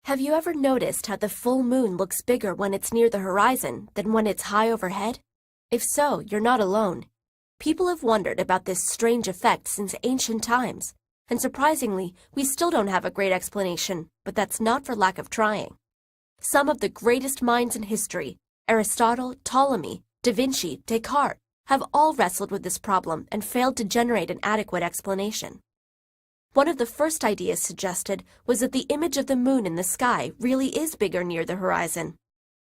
Have you ever noticed how the full moon looks bigger when it's near the horizon than when it's high overhead? If so, you're not alone. People have wondered about this strange effect since ancient times, and surprisingly, we still don't have a great explanation, but that's not for lack of trying. Some of the greatest minds in history, Aristotle, Ptolemy, Da Vinci, Descartes, have all wrestled with this problem and failed to generate an adequate explanation. One of the first ideas suggested was that the image of the moon in the sky really is bigger near the horizon.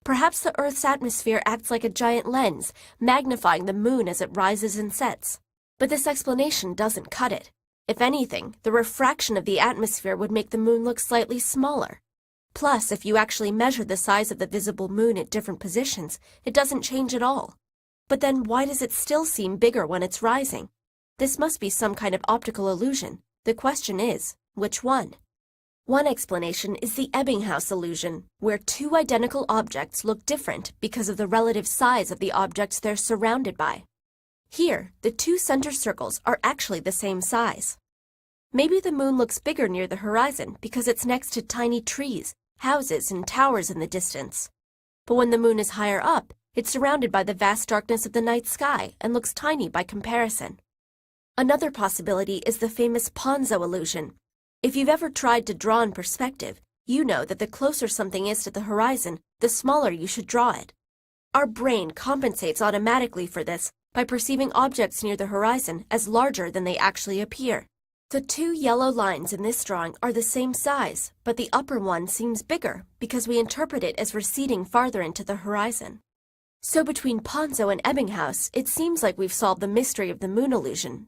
Perhaps the Earth's atmosphere acts like a giant lens, magnifying the moon as it rises and sets. But this explanation doesn't cut it. If anything, the refraction of the atmosphere would make the moon look slightly smaller. Plus, if you actually measure the size of the visible moon at different positions, it doesn't change at all. But then why does it still seem bigger when it's rising? This must be some kind of optical illusion. The question is, which one? One explanation is the Ebbinghaus illusion, where two identical objects look different because of the relative size of the objects they're surrounded by. Here, the two center circles are actually the same size. Maybe the moon looks bigger near the horizon because it's next to tiny trees, houses, and towers in the distance. But when the moon is higher up, it's surrounded by the vast darkness of the night sky and looks tiny by comparison. Another possibility is the famous Ponzo illusion. If you've ever tried to draw in perspective, you know that the closer something is to the horizon, the smaller you should draw it. Our brain compensates automatically for this by perceiving objects near the horizon as larger than they actually appear. The two yellow lines in this drawing are the same size, but the upper one seems bigger because we interpret it as receding farther into the horizon. So between Ponzo and Ebbinghaus, it seems like we've solved the mystery of the moon illusion,